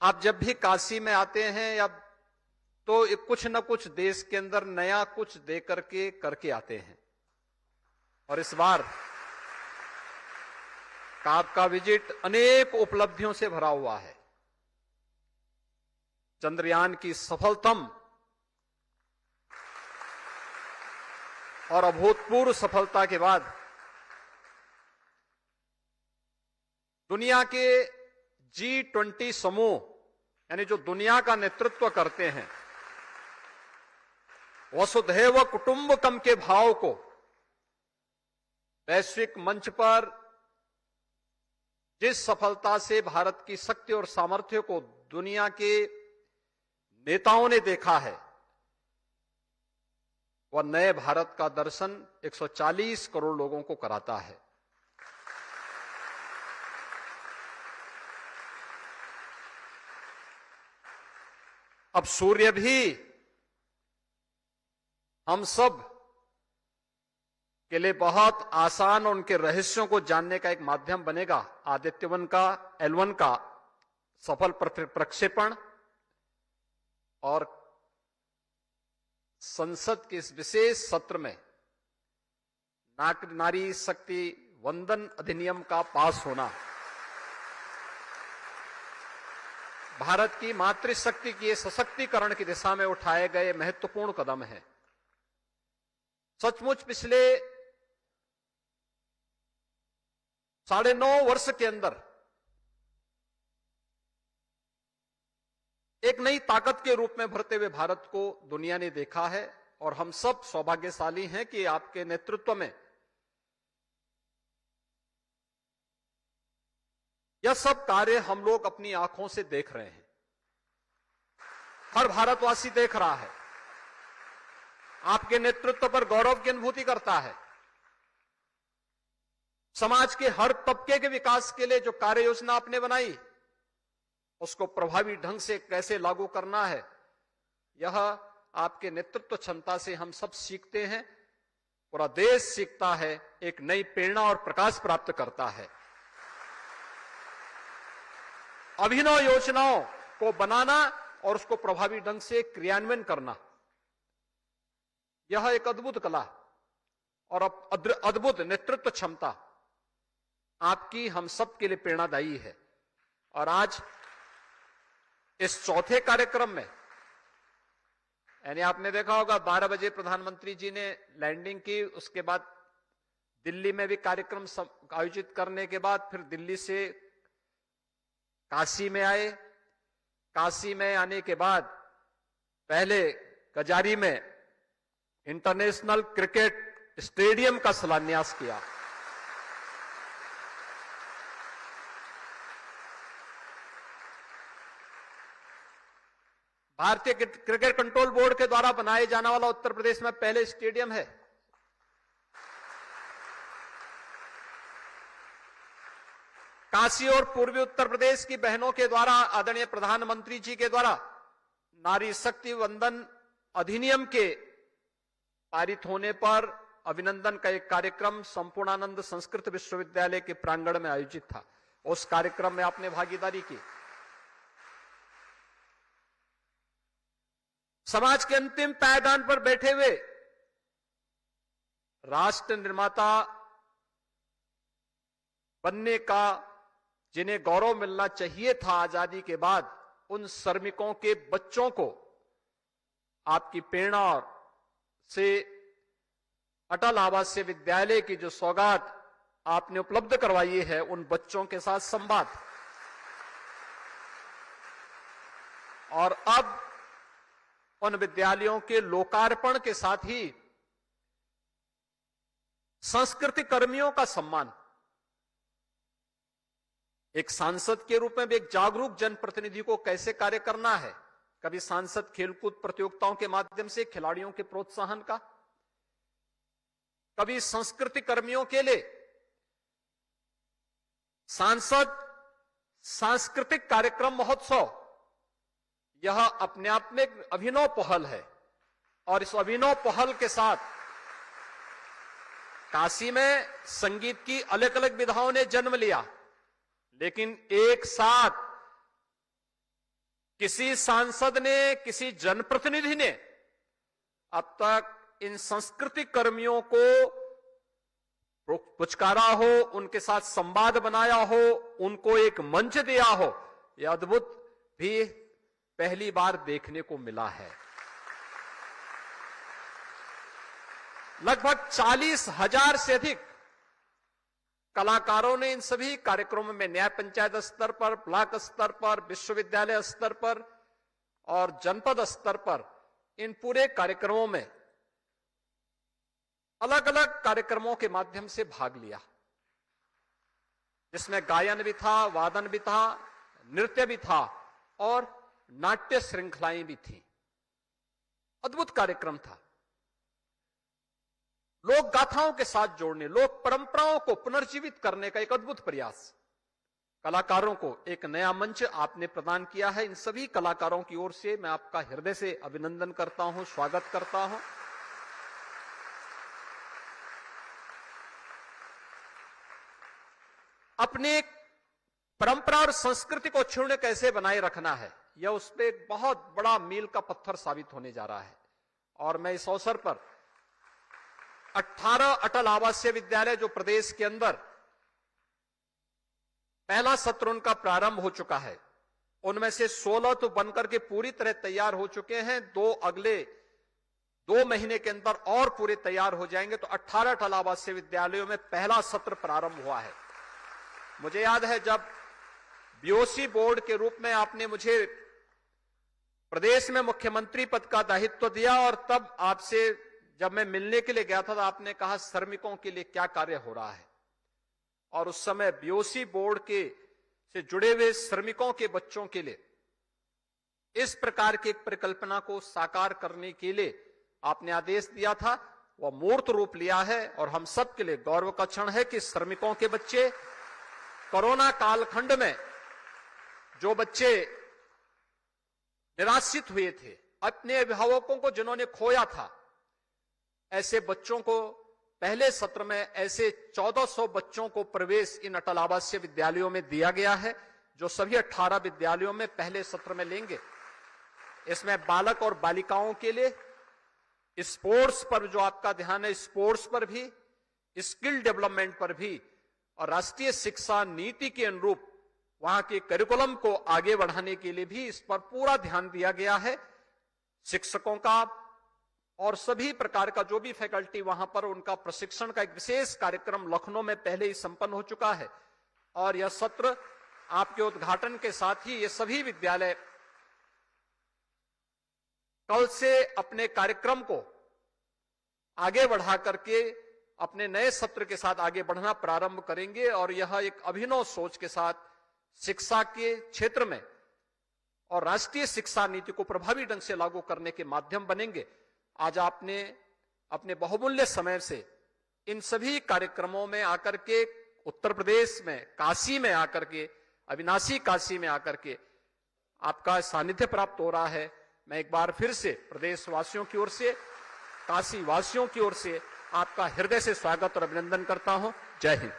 आप जब भी काशी में आते हैं या तो कुछ न कुछ देश के अंदर नया कुछ दे करके आते हैं। और इस बार का आपका विजिट अनेक उपलब्धियों से भरा हुआ है। चंद्रयान की सफलतम और अभूतपूर्व सफलता के बाद दुनिया के G20 समूह यानी जो दुनिया का नेतृत्व करते हैं, वसुधैव कुटुंबकम के भाव को वैश्विक मंच पर जिस सफलता से भारत की शक्ति और सामर्थ्य को दुनिया के नेताओं ने देखा है, वह नए भारत का दर्शन 140 करोड़ लोगों को कराता है। अब सूर्य भी हम सब के लिए बहुत आसान और उनके रहस्यों को जानने का एक माध्यम बनेगा। आदित्य-1 का L1 का सफल प्रक्षेपण और संसद के इस विशेष सत्र में नारी शक्ति वंदन अधिनियम का पास होना भारत की मातृशक्ति के सशक्तिकरण की दिशा में उठाए गए महत्वपूर्ण कदम है। सचमुच पिछले 9.5 वर्ष के अंदर एक नई ताकत के रूप में भरते हुए भारत को दुनिया ने देखा है और हम सब सौभाग्यशाली हैं कि आपके नेतृत्व में यह सब कार्य हम लोग अपनी आंखों से देख रहे हैं। हर भारतवासी देख रहा है, आपके नेतृत्व पर गौरव की अनुभूति करता है। समाज के हर तबके के विकास के लिए जो कार्य योजना आपने बनाई, उसको प्रभावी ढंग से कैसे लागू करना है, यह आपके नेतृत्व क्षमता से हम सब सीखते हैं। पूरा देश सीखता है, एक नई प्रेरणा और प्रकाश प्राप्त करता है। अभिनव योजनाओं को बनाना और उसको प्रभावी ढंग से क्रियान्वयन करना, यह एक अद्भुत कला और अद्भुत नेतृत्व क्षमता आपकी हम सब के लिए प्रेरणादायी है। और आज इस चौथे कार्यक्रम में, यानी आपने देखा होगा 12 बजे प्रधानमंत्री जी ने लैंडिंग की, उसके बाद दिल्ली में भी कार्यक्रम आयोजित करने के बाद फिर दिल्ली से काशी में आए। काशी में आने के बाद पहले कजारी में इंटरनेशनल क्रिकेट स्टेडियम का शिलान्यास किया। भारतीय क्रिकेट कंट्रोल बोर्ड के द्वारा बनाए जाने वाला उत्तर प्रदेश में पहले स्टेडियम है। काशी और पूर्वी उत्तर प्रदेश की बहनों के द्वारा आदरणीय प्रधानमंत्री जी के द्वारा नारी शक्ति वंदन अधिनियम के पारित होने पर अभिनंदन का एक कार्यक्रम संपूर्णानंद संस्कृत विश्वविद्यालय के प्रांगण में आयोजित था। उस कार्यक्रम में आपने भागीदारी की। समाज के अंतिम पायदान पर बैठे हुए राष्ट्र निर्माता बनने का जिन्हें गौरव मिलना चाहिए था आजादी के बाद, उन श्रमिकों के बच्चों को आपकी प्रेरणा से अटल आवासीय विद्यालय की जो सौगात आपने उपलब्ध करवाई है, उन बच्चों के साथ संवाद। और अब उन विद्यालयों के लोकार्पण के साथ ही संस्कृति कर्मियों का सम्मान। एक सांसद के रूप में भी एक जागरूक जनप्रतिनिधि को कैसे कार्य करना है, कभी सांसद खेलकूद प्रतियोगिताओं के माध्यम से खिलाड़ियों के प्रोत्साहन का, कभी संस्कृति कर्मियों के लिए सांसद सांस्कृतिक कार्यक्रम महोत्सव, यह अपने आप में एक अभिनव पहल है। और इस अभिनव पहल के साथ काशी में संगीत की अलग अलग विधाओं ने जन्म लिया, लेकिन एक साथ किसी सांसद ने, किसी जनप्रतिनिधि ने अब तक इन सांस्कृतिक कर्मियों को पुचकारा हो, उनके साथ संवाद बनाया हो, उनको एक मंच दिया हो, यह अद्भुत भी पहली बार देखने को मिला है। लगभग 40,000 से अधिक कलाकारों ने इन सभी कार्यक्रमों में न्याय पंचायत स्तर पर, ब्लॉक स्तर पर, विश्वविद्यालय स्तर पर और जनपद स्तर पर इन पूरे कार्यक्रमों में अलग अलग कार्यक्रमों के माध्यम से भाग लिया, जिसमें गायन भी था, वादन भी था, नृत्य भी था और नाट्य श्रृंखलाएं भी थी। अद्भुत कार्यक्रम था। लोक गाथाओं के साथ जोड़ने, लोक परंपराओं को पुनर्जीवित करने का एक अद्भुत प्रयास। कलाकारों को एक नया मंच आपने प्रदान किया है। इन सभी कलाकारों की ओर से मैं आपका हृदय से अभिनंदन करता हूं, स्वागत करता हूं। अपने परंपरा और संस्कृति को क्षुण्ण कैसे बनाए रखना है, यह उस पर एक बहुत बड़ा मील का पत्थर साबित होने जा रहा है। और मैं इस अवसर पर 18 अटल आवासीय विद्यालय जो प्रदेश के अंदर पहला सत्र उनका प्रारंभ हो चुका है, उनमें से 16 तो बनकर के पूरी तरह तैयार हो चुके हैं। अगले 2 महीने के अंदर और पूरे तैयार हो जाएंगे, तो 18 अटल आवासीय विद्यालयों में पहला सत्र प्रारंभ हुआ है। मुझे याद है जब बीओसी बोर्ड के रूप में आपने मुझे प्रदेश में मुख्यमंत्री पद का दायित्व दिया, और तब आपसे जब मैं मिलने के लिए गया था तो आपने कहा श्रमिकों के लिए क्या कार्य हो रहा है। और उस समय बीओसी बोर्ड के से जुड़े हुए श्रमिकों के बच्चों के लिए इस प्रकार की एक परिकल्पना को साकार करने के लिए आपने आदेश दिया था। वह मूर्त रूप लिया है और हम सब के लिए गौरव का क्षण है कि श्रमिकों के बच्चे, कोरोना कालखंड में जो बच्चे निराश्रित हुए थे, अपने अभिभावकों को जिन्होंने खोया था, ऐसे बच्चों को पहले सत्र में ऐसे 1400 बच्चों को प्रवेश इन अटल आवासीय विद्यालयों में दिया गया है, जो सभी 18 विद्यालयों में पहले सत्र में लेंगे। इसमें बालक और बालिकाओं के लिए स्पोर्ट्स पर जो आपका ध्यान है, स्पोर्ट्स पर भी, स्किल डेवलपमेंट पर भी, और राष्ट्रीय शिक्षा नीति के अनुरूप वहां के करिकुलम को आगे बढ़ाने के लिए भी इस पर पूरा ध्यान दिया गया है। शिक्षकों का और सभी प्रकार का जो भी फैकल्टी वहां पर, उनका प्रशिक्षण का एक विशेष कार्यक्रम लखनऊ में पहले ही संपन्न हो चुका है। और यह सत्र आपके उद्घाटन के साथ ही ये सभी विद्यालय कल से अपने कार्यक्रम को आगे बढ़ा करके अपने नए सत्र के साथ आगे बढ़ना प्रारंभ करेंगे। और यह एक अभिनव सोच के साथ शिक्षा के क्षेत्र में और राष्ट्रीय शिक्षा नीति को प्रभावी ढंग से लागू करने के माध्यम बनेंगे। आज आपने अपने बहुमूल्य समय से इन सभी कार्यक्रमों में आकर के, उत्तर प्रदेश में काशी में आकर के, अविनाशी काशी में आकर के आपका सानिध्य प्राप्त हो रहा है। मैं एक बार फिर से प्रदेशवासियों की ओर से, काशी वासियों की ओर से आपका हृदय से स्वागत और अभिनंदन करता हूं। जय हिंद।